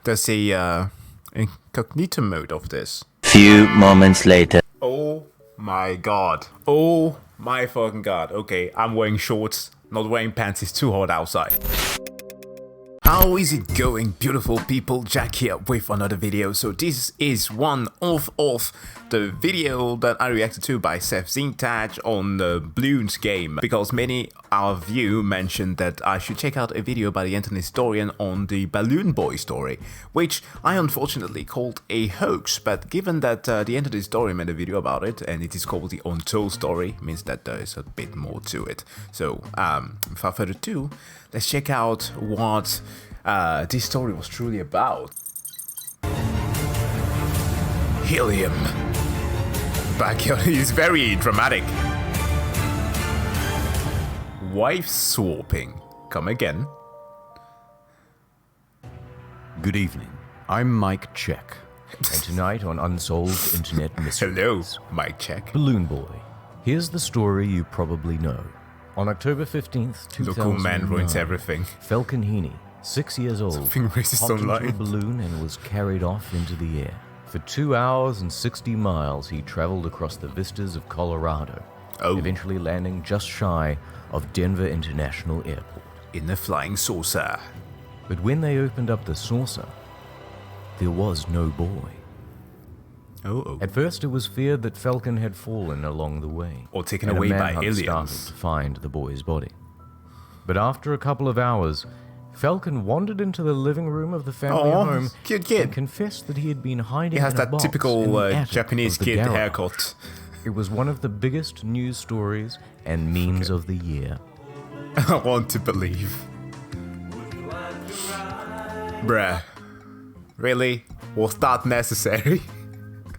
There's a incognito mode of this. Few moments later. Oh my god. Oh my fucking god. Okay, I'm wearing shorts, not wearing pants, it's too hot outside. How is it going, beautiful people? Jack here with another video. So this is one of the video that I reacted to by Seth Zintaj on the Balloons game, because many of you mentioned that I should check out a video by the internet historian on the Balloon Boy story, which I unfortunately called a hoax, but given that the internet historian made a video about it and it is called the Untold story, means that there is a bit more to it. So without further ado, let's check out what this story was truly about. Helium. Backyard is very dramatic. Wife swapping. Come again. Good evening. I'm Mike Check, and tonight on Unsolved Internet Mysteries. Hello, Mike Check. Balloon Boy. Here's the story you probably know. On October 15th, 2009, Local man ruins everything. Falcon Heene, 6 years old, Something racist hopped into a online. balloon and was carried off into the air. For 2 hours and 60 miles, he traveled across the vistas of Colorado, eventually landing just shy of Denver International Airport. In the flying saucer. But when they opened up the saucer, there was no boy. Oh. At first, it was feared that Falcon had fallen along the way, Or taken and away a by manhunt aliens. started to find the boy's body. But after a couple of hours, Falcon wandered into the living room of the family home cute kid. and confessed that he had been hiding He has in a that box typical in the attic Japanese of the kid garage. haircut. It was one of the biggest news stories and memes of the year. I want to believe. Bruh. Really? Was that necessary?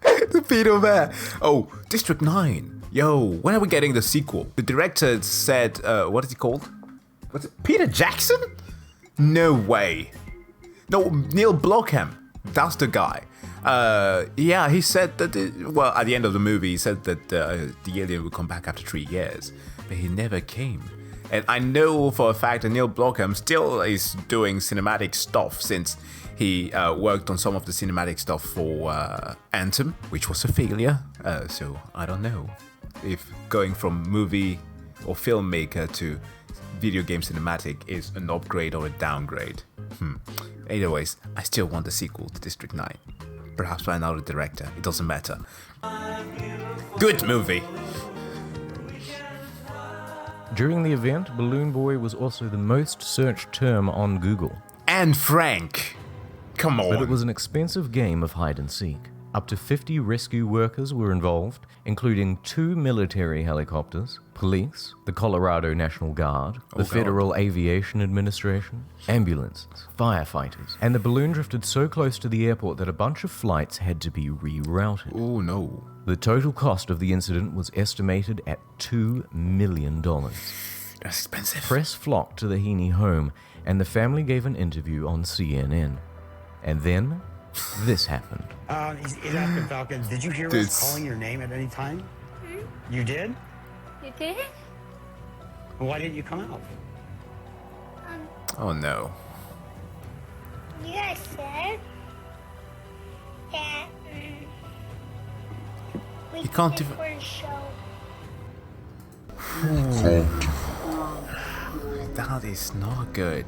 The pedo bear. Oh, District 9. Yo, when are we getting the sequel? The director said, what is he called? What's it? Peter Jackson? No way. No, Neil Blomkamp. That's the guy. Yeah, he said that, well, at the end of the movie, he said that the alien would come back after 3 years. But he never came. And I know for a fact that Neil Blomkamp still is doing cinematic stuff, since he worked on some of the cinematic stuff for Anthem, which was a failure. So I don't know if going from movie or filmmaker to video game cinematic is an upgrade or a downgrade. Anyways, I still want the sequel to District 9. Perhaps by another director, it doesn't matter. Good movie! During the event, Balloon Boy was also the most searched term on Google. And Frank! Come on! But it was an expensive game of hide and seek. Up to 50 rescue workers were involved, including 2 military helicopters, police, the Colorado National Guard, the Federal Aviation Administration, ambulances, firefighters, and the balloon drifted so close to the airport that a bunch of flights had to be rerouted. Oh no. The total cost of the incident was estimated at $2 million. That's expensive. Press flocked to the Heene home, and the family gave an interview on CNN. And then, this happened. He's asking Falcon, did you hear us calling your name at any time? You did? You did? Why didn't you come out? Oh no. You guys said that we You can't did even- for a show. That is not good.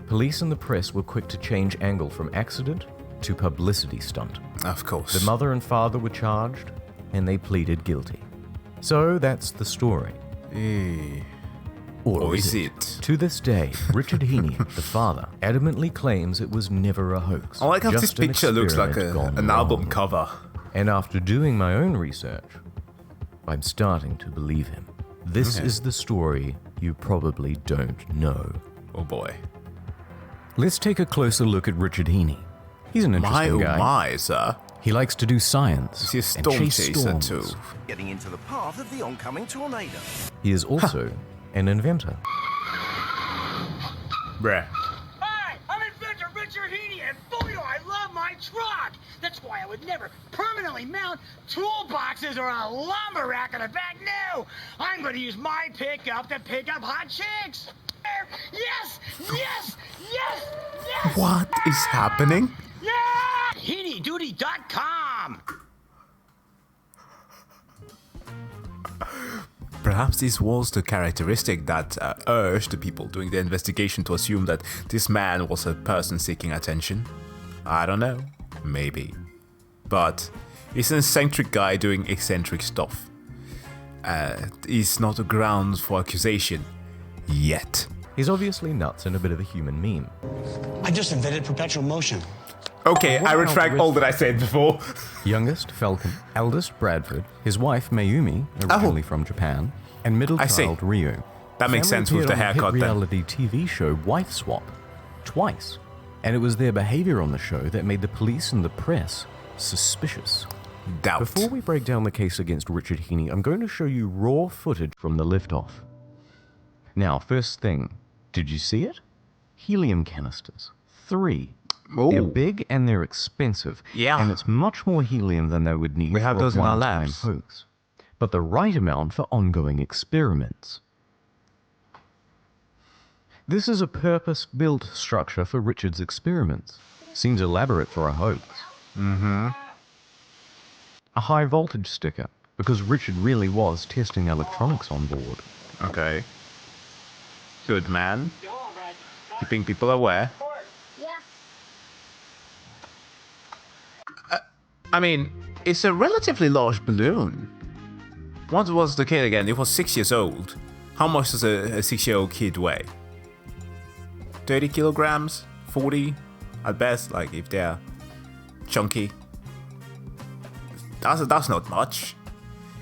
Police and the press were quick to change angle from accident to publicity stunt. Of course. The mother and father were charged, and they pleaded guilty. So that's the story. Or is it? To this day, Richard Heene, the father, adamantly claims it was never a hoax. I like how this just an picture looks like experiment an gone album wrong. cover. And after doing my own research, I'm starting to believe him. This is the story you probably don't know. Oh boy. Let's take a closer look at Richard Heene. He's an interesting guy. My, sir. He likes to do science Is he a and storm chase chaser storms. too? Getting into the path of the oncoming tornado. He is also an inventor. Bruh. Hi, I'm inventor Richard Heene, and boy do I love my truck! That's why I would never permanently mount toolboxes or a lumber rack on the back. No! I'm gonna use my pickup to pick up hot chicks! Yes! Yes! Yes! Yes! What is happening? Yeah! HeeneDuty.com! Perhaps this was the characteristic that urged the people doing the investigation to assume that this man was a person seeking attention. I don't know. Maybe. But he's an eccentric guy doing eccentric stuff. He's not a ground for accusation. Yet. He's obviously nuts and a bit of a human meme. I just invented perpetual motion. Okay, I retract all that I said before. Youngest, Falcon. Eldest, Bradford. His wife, Mayumi, originally from Japan. And middle I see. child, Ryu. That makes Family sense with the appeared on haircut hit then. reality TV show Wife Swap. Twice. And it was their behavior on the show that made the police and the press suspicious. Doubt. Before we break down the case against Richard Heene, I'm going to show you raw footage from the liftoff. Now, first thing, did you see it? Helium canisters. 3. They're big and they're expensive. Yeah. And it's much more helium than they would need We have for those a in our one-time labs. hoax. But the right amount for ongoing experiments. This is a purpose-built structure for Richard's experiments. Seems elaborate for a hoax. A high voltage sticker, because Richard really was testing electronics on board. Okay. Good man. Keeping people aware. Yeah. I mean, it's a relatively large balloon. What was the kid again? It was 6 years old. How much does a 6-year-old kid weigh? 30 kilograms? 40? At best, like if they're chunky. That's not much.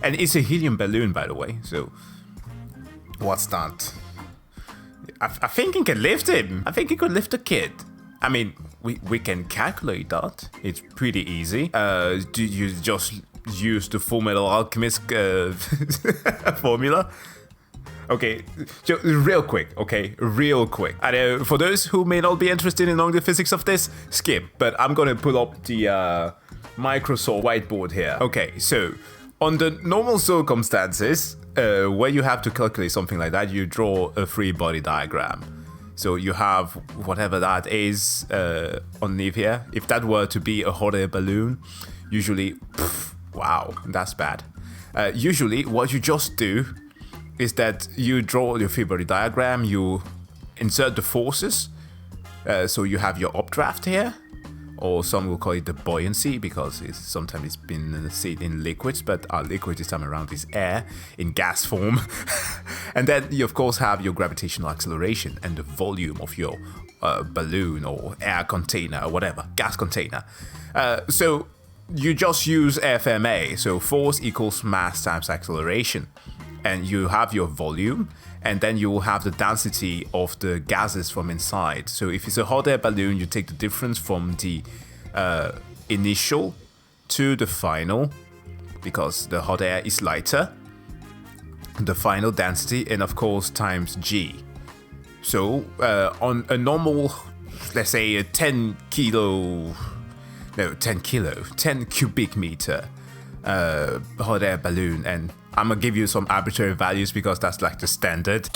And it's a helium balloon, by the way, so... What's that? I think he can lift him. I think he could lift a kid. I mean, we can calculate that. It's pretty easy. Do you just use the Full Metal Alchemist formula? Okay, real quick, okay? Real quick. I know, for those who may not be interested in knowing the physics of this, skip. But I'm gonna pull up the Microsoft whiteboard here. Okay, so under normal circumstances, where you have to calculate something like that, you draw a free body diagram. So you have whatever that is underneath here. If that were to be a hot air balloon, usually, wow, that's bad. Usually, what you just do is that you draw your free body diagram, you insert the forces. So you have your updraft here, or some will call it the buoyancy because sometimes it's been seen in liquids, but our liquid this time around is air in gas form. And then you of course have your gravitational acceleration and the volume of your balloon or air container or whatever, gas container. So you just use FMA, so force equals mass times acceleration. And you have your volume, and then you will have the density of the gases from inside. So if it's a hot air balloon, you take the difference from the initial to the final, because the hot air is lighter, the final density, and of course times G. So on a normal, let's say a 10 cubic meter hot air balloon, and I'm gonna give you some arbitrary values because that's like the standard.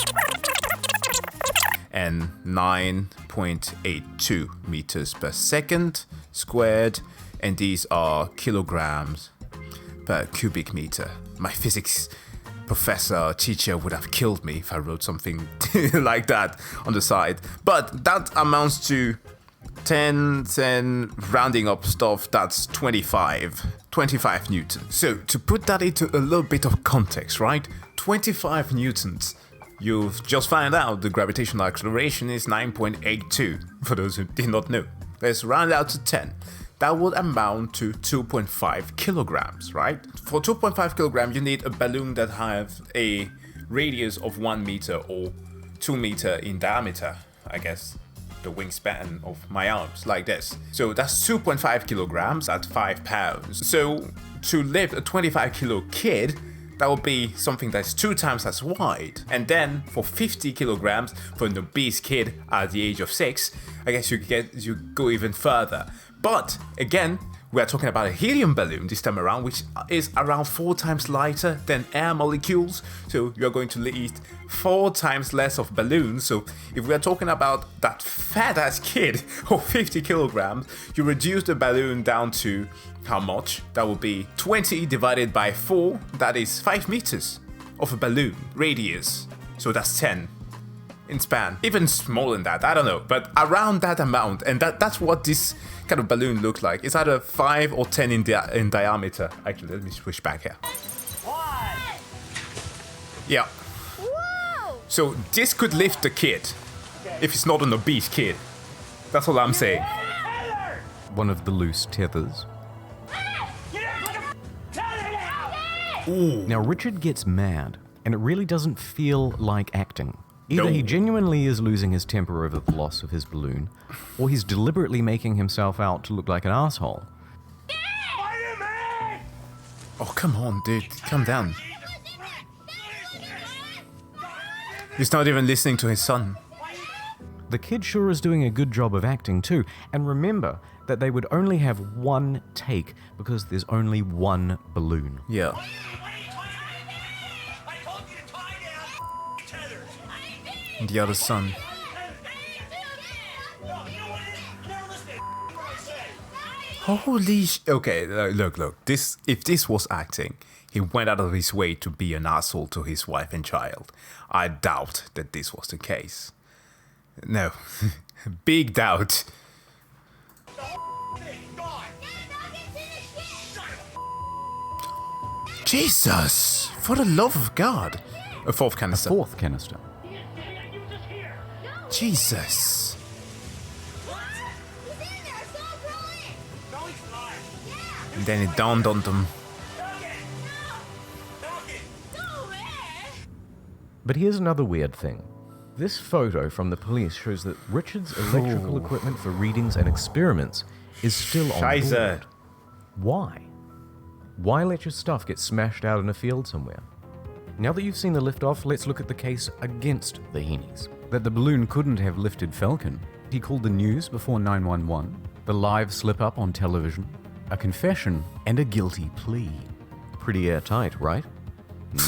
And 9.82 meters per second squared, and these are kilograms per cubic meter. My physics professor, teacher would have killed me if I wrote something like that on the side. But that amounts to 10, rounding up stuff, that's 25 newtons. So to put that into a little bit of context, right? 25 newtons. You've just found out the gravitational acceleration is 9.82, for those who did not know. Let's round out to 10. That would amount to 2.5 kilograms, right? For 2.5 kilograms, you need a balloon that has a radius of 1 meter or 2 meter in diameter, I guess. The wingspan of my arms, like this. So that's 2.5 kilograms at 5 pounds. So to lift a 25 kilo kid, that would be something that's 2 times as wide. And then for 50 kilograms for an obese kid at the age of 6, I guess you go even further. But again, We are talking about a helium balloon this time around, which is around 4 times lighter than air molecules. So you are going to need 4 times less of balloons. So if we are talking about that fat ass kid of 50 kilograms, you reduce the balloon down to how much? That would be 20 divided by 4. That is 5 meters of a balloon radius. So that's 10 in span. Even smaller than that, I don't know. But around that amount. And that's what this kind of balloon looks like. It's either 5 or 10 in diameter. Actually, let me switch back here. Yeah. Whoa! So this could lift the kid. If it's not an obese kid. That's all I'm saying. One of the loose tethers. Ooh. Now, Richard gets mad, and it really doesn't feel like acting. Either he genuinely is losing his temper over the loss of his balloon, or he's deliberately making himself out to look like an asshole. Oh, come on, dude. Calm down. He's not even listening to his son. The kid sure is doing a good job of acting too, and remember that they would only have one take because there's only one balloon. Yeah. The other son. Holy okay, look. If this was acting, he went out of his way to be an asshole to his wife and child. I doubt that this was the case. No. Big doubt. Jesus! For the love of God! A 4th canister. 4th canister. Jesus. And then it dawned on them. But here's another weird thing. This photo from the police shows that Richard's electrical equipment for readings and experiments is still on Scheiße. board. Why? Why let your stuff get smashed out in a field somewhere? Now that you've seen the liftoff, let's look at the case against the Heenes. That the balloon couldn't have lifted Falcon. He called the news before 911. The live slip-up on television. A confession and a guilty plea. Pretty airtight, right?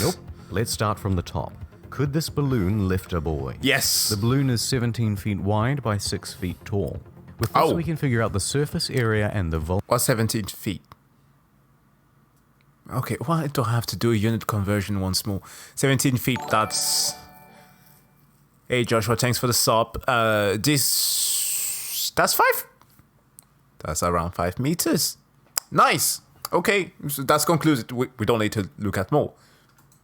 Nope. Let's start from the top. Could this balloon lift a boy? Yes. The balloon is 17 feet wide by 6 feet tall. With this, we can figure out the surface area and the volume. Or 17 feet. Okay, why do I have to do a unit conversion once more? 17 feet, that's... Hey Joshua, thanks for the sub. That's 5? That's around 5 meters. Nice! Okay, so that's concluded. We don't need to look at more.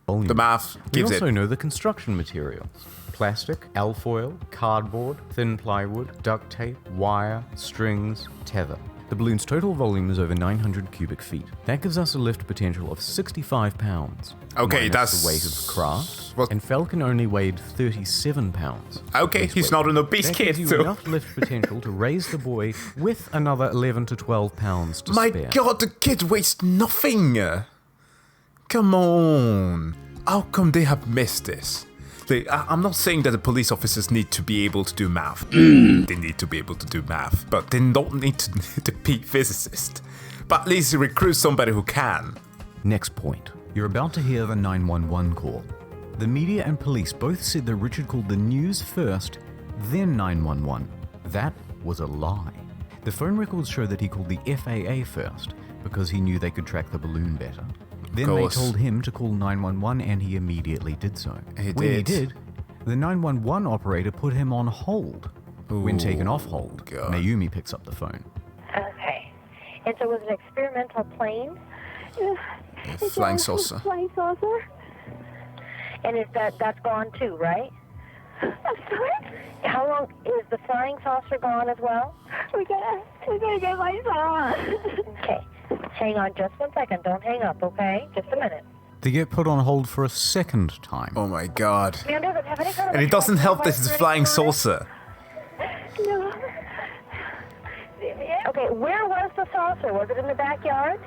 Volume. The math gives We it. also know the construction materials. Plastic, alfoil, cardboard, thin plywood, duct tape, wire, strings, tether. The balloon's total volume is over 900 cubic feet. That gives us a lift potential of 65 pounds. Okay, minus that's... the weight of the craft. What? And Falcon only weighed 37 pounds. Okay, he's not an obese That kid, gives you so... enough lift potential to raise the boy with another 11 to 12 pounds to My spare. God, the kid weighs nothing! Come on! How come they have missed this? Like, I'm not saying that the police officers need to be able to do math. They need to be able to do math, but they don't need to be physicists. But at least recruit somebody who can. Next point. You're about to hear the 911 call. The media and police both said that Richard called the news first, then 911. That was a lie. The phone records show that he called the FAA first, because he knew they could track the balloon better. Then they told him to call 911 and he immediately did so. When he did, the 911 operator put him on hold. When taken off hold, Mayumi picks up the phone. Okay. And so it was an experimental plane? Flying saucer. Flying saucer? And that's gone too, right? I'm sorry? How long is the flying saucer gone as well? We gotta get my son. Okay. Hang on just 1 second. Don't hang up, okay? Just a minute. They get put on hold for a second time. Oh my God. And it doesn't help that it's a flying saucer. No. Okay, where was the saucer? Was it in the backyard?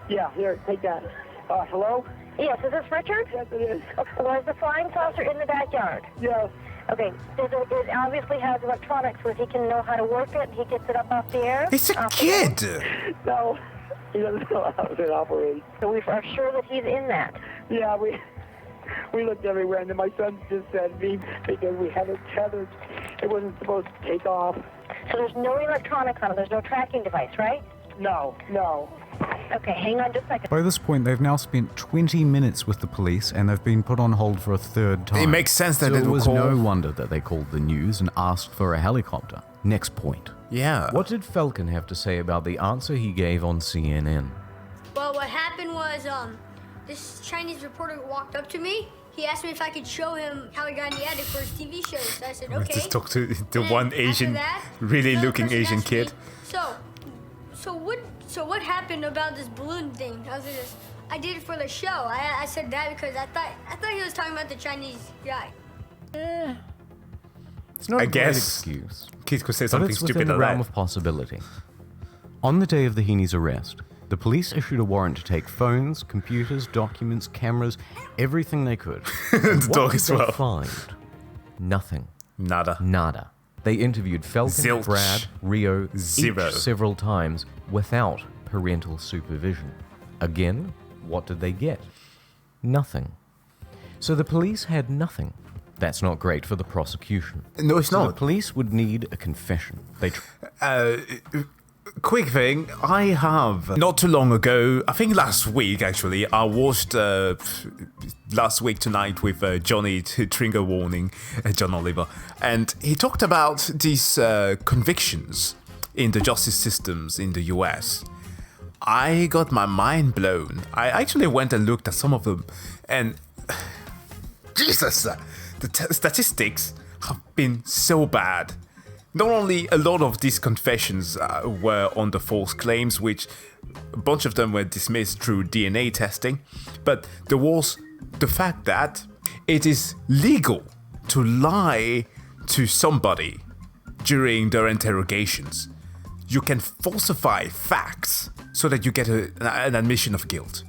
Yeah, here, take that. Hello? Yes, is this Richard? Yes, it is. Was the flying saucer in the backyard? Yes. Okay, it obviously has electronics where he can know how to work it. He gets it up off the air. It's a kid! No, he doesn't know how it operates. So we are sure that he's in that. Yeah, we looked everywhere, and then my son just said because we had it tethered, it wasn't supposed to take off. So there's no electronics on it. There's no tracking device, right? No. Okay, hang on just a second. By this point, they've now spent 20 minutes with the police, and they've been put on hold for a third time. It makes sense that So they it would was call... no wonder that they called the news and asked for a helicopter. Next point. Yeah. What did Falcon have to say about the answer he gave on CNN? Well, what happened was, this Chinese reporter walked up to me. He asked me if I could show him how he got in the attic for his TV show. So I said, okay. Just talk to the And then one after Asian, that, really another looking person Asian asked me, kid. So what happened about this balloon thing? I was like, I did it for the show. I said that because I thought he was talking about the Chinese guy. It's not I a great guess excuse, Kids could say but something it's within stupid the like realm that. of possibility. On the day of the Heene's arrest, the police issued a warrant to take phones, computers, documents, cameras, everything they could. The What dog did as they well. find? Nothing. Nada. They interviewed Falcon, Zilch. Brad, Rio, Zero. each several times without parental supervision. Again, what did they get? Nothing. So the police had nothing. That's not great for the prosecution. No, it's So the not. police would need a confession. They Quick thing, I have not too long ago, I think last week actually, I watched last week tonight with Johnny Trigger Warning, John Oliver, and he talked about these convictions in the justice systems in the US. I got my mind blown. I actually went and looked at some of them, and Jesus, the statistics have been so bad. Not only a lot of these confessions were on the false claims, which a bunch of them were dismissed through DNA testing, but there was the fact that it is legal to lie to somebody during their interrogations. You can falsify facts so that you get an admission of guilt.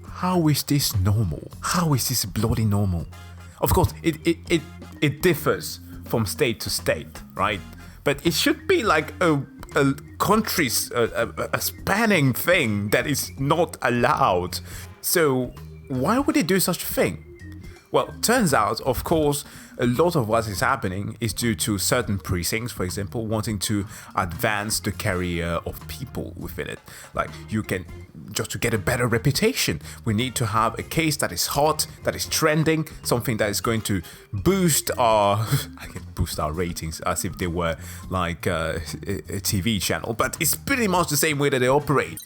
How is this normal? How is this bloody normal? Of course, it differs from state to state, right? But it should be like a country's a spanning thing that is not allowed. So why would they do such a thing? Well, turns out, of course, a lot of what is happening is due to certain precincts, for example, wanting to advance the career of people within it. Like, you can, just to get a better reputation, we need to have a case that is hot, that is trending, something that is going to boost our ratings as if they were like a TV channel, but it's pretty much the same way that they operate.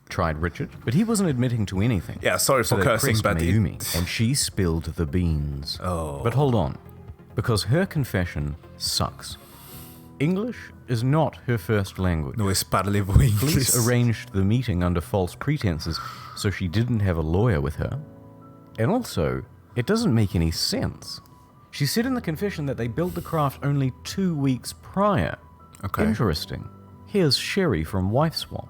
tried Richard, but he wasn't admitting to anything. Yeah, sorry So for they cursing, pressed but Mayumi, and she spilled the beans. Oh. But hold on, because her confession sucks. English is not her first language. No es parlez-vous inglés. Police arranged the meeting under false pretenses, so she didn't have a lawyer with her. And also, it doesn't make any sense. She said in the confession that they built the craft only 2 weeks prior. Okay. Interesting. Here's Sherry from Wife Swap.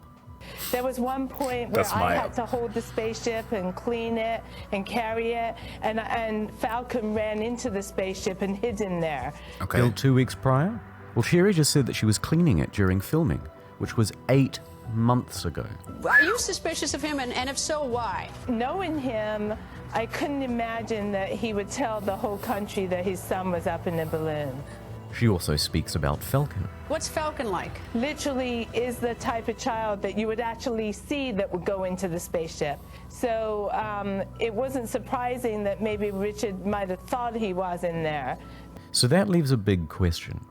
There was one point where I had to hold the spaceship and clean it and carry it, and Falcon ran into the spaceship and hid in there. Okay. Built 2 weeks prior? Well, Sherry just said that she was cleaning it during filming, which was 8 months ago. Are you suspicious of him, and if so, why? Knowing him, I couldn't imagine that he would tell the whole country that his son was up in the balloon. She also speaks about Falcon. What's Falcon like? Literally is the type of child that you would actually see that would go into the spaceship. So it wasn't surprising that maybe Richard might have thought he was in there. So that leaves a big question.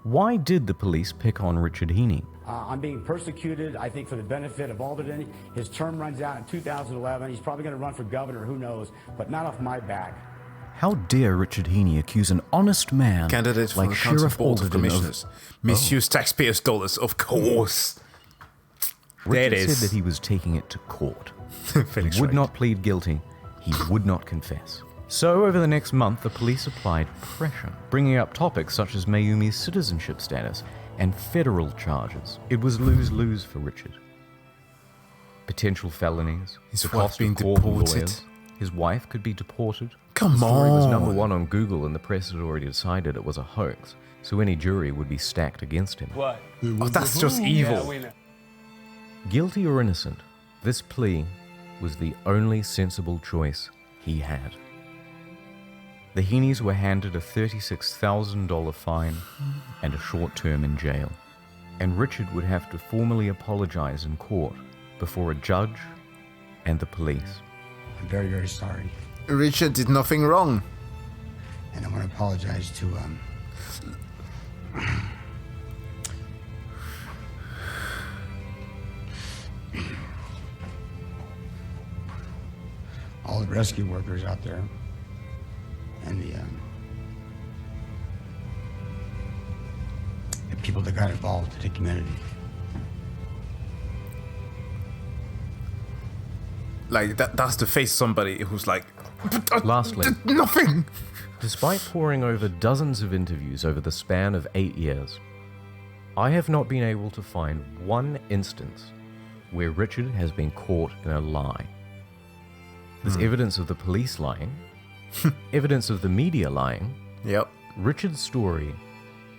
Why did the police pick on Richard Heene? I'm being persecuted, I think, for the benefit of Alderton. His term runs out in 2011. He's probably going to run for governor, who knows, but not off my back. How dare Richard Heene accuse an honest man Candidate for like the Council Sheriff Board of Alderton Commissioners. Misuse taxpayers' dollars, of course. There it Richard is. said that he was taking it to court. Felix He would Wright. not plead guilty. He would not confess. So over the next month, the police applied pressure, bringing up topics such as Mayumi's citizenship status and federal charges. It was lose-lose for Richard. potential felonies, His the wife cost being of court and deported. lawyers. His wife could be deported. Come the story was on. number 1 on Google, and the press had already decided it was a hoax, so any jury would be stacked against him. What? Oh, that's just evil. Yeah, we know. Guilty or innocent, this plea was the only sensible choice he had. The Heenes were handed a $36,000 fine and a short term in jail, and Richard would have to formally apologize in court before a judge and the police. I'm very, very sorry. Richard did nothing wrong. And I want to apologize to, all the rescue workers out there and the people that got involved in the community. Like, that's the face of somebody who's like, Lastly, nothing. despite poring over dozens of interviews over the span of 8 years, I have not been able to find one instance where Richard has been caught in a lie. There's evidence of the police lying, evidence of the media lying. Yep. Richard's story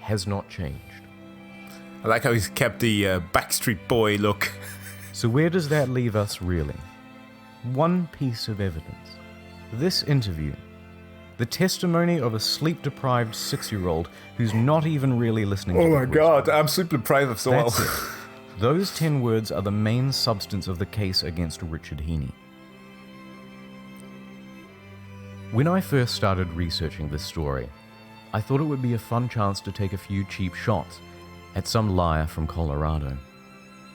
has not changed. I like how he's kept the Backstreet Boy look. So where does that leave us really? One piece of evidence. This interview. The testimony of a sleep-deprived 6-year-old who's not even really listening to Oh the my voice. god, I'm super deprived as well. That's it. Those 10 words are the main substance of the case against Richard Heene. When I first started researching this story, I thought it would be a fun chance to take a few cheap shots at some liar from Colorado.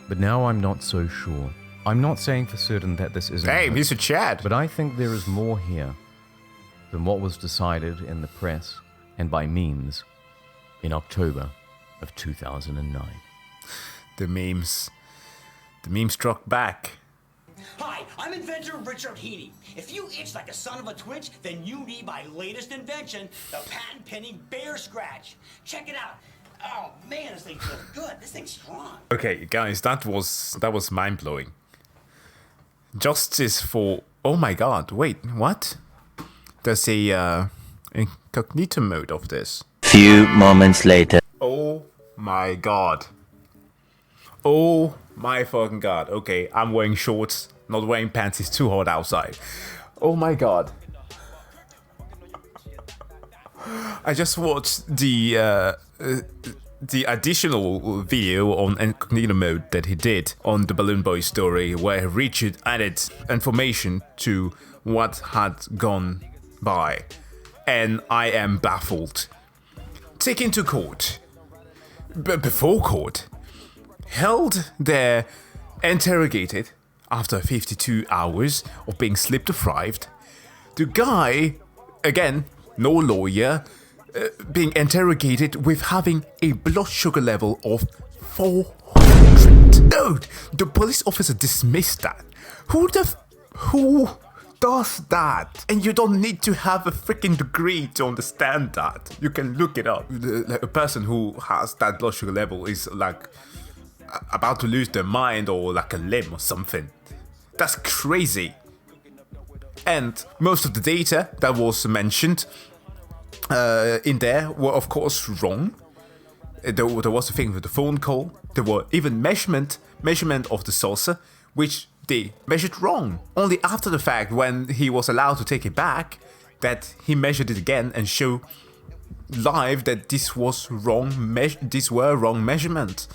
But now I'm not so sure. I'm not saying for certain that this isn't Hey, a hoax, Mr. Chad. but I think there is more here than what was decided in the press and by memes in October of 2009. The memes struck back. Hi, I'm inventor Richard Heene. If you itch like a son of a twitch, then you need my latest invention, the patent-pending bear scratch. Check it out. Oh man, this thing feels good. This thing's strong. Okay, guys, that was mind-blowing. Justice for... Oh my god, wait, what? There's a incognito mode of this. Few moments later. Oh my god. Oh my fucking god. Okay, I'm wearing shorts, not wearing pants, it's too hot outside. Oh my god. I just watched the additional video on incognito mode that he did on the Balloon Boy story, where Richard added information to what had gone by, and I am baffled. Taken to court, before court, held there, interrogated after 52 hours of being sleep deprived. The guy, again, no lawyer, being interrogated with having a blood sugar level of 400. No, the police officer dismissed that. Who does that? And you don't need to have a freaking degree to understand that. You can look it up. Like, a person who has that blood sugar level is like about to lose their mind or like a limb or something. That's crazy. And most of the data that was mentioned in there were of course wrong. There was a thing with the phone call. There were even measurement of the saucer, which they measured wrong. Only after the fact, when he was allowed to take it back, that he measured it again and showed live that this was wrong. These were wrong measurements.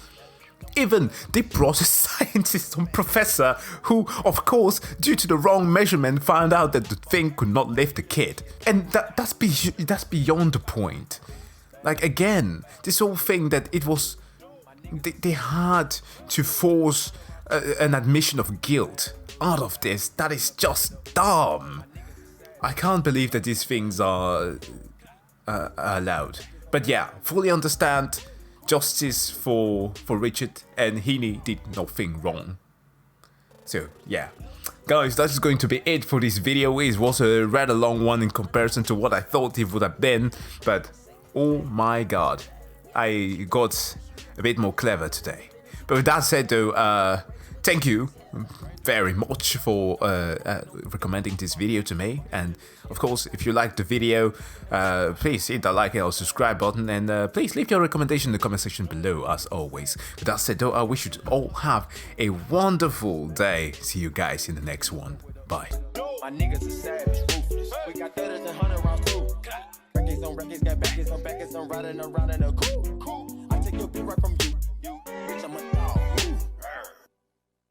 Even they brought a scientist or professor who, of course, due to the wrong measurement, found out that the thing could not lift the kid. And that's beyond the point. Like, again, this whole thing that it was... They had to force an admission of guilt out of this. That is just dumb. I can't believe that these things are allowed. But yeah, fully understand... Justice for Richard, and Heene did nothing wrong. So yeah, guys, that's going to be it for this video. It was a rather long one in comparison to what I thought it would have been, but oh my god, I got a bit more clever today. But with that said though, thank you very much for recommending this video to me. And of course, if you like the video, please hit the like or subscribe button, and please leave your recommendation in the comment section below, as always. With that said though, I wish you to all have a wonderful day. See you guys in the next one. Bye. My niggas are savage, ruthless. We got 30s and 100 rounds too. Records on records, got backers on backers, I'm riding around in a coupe. I take your beat right from you. Bitch, I'm a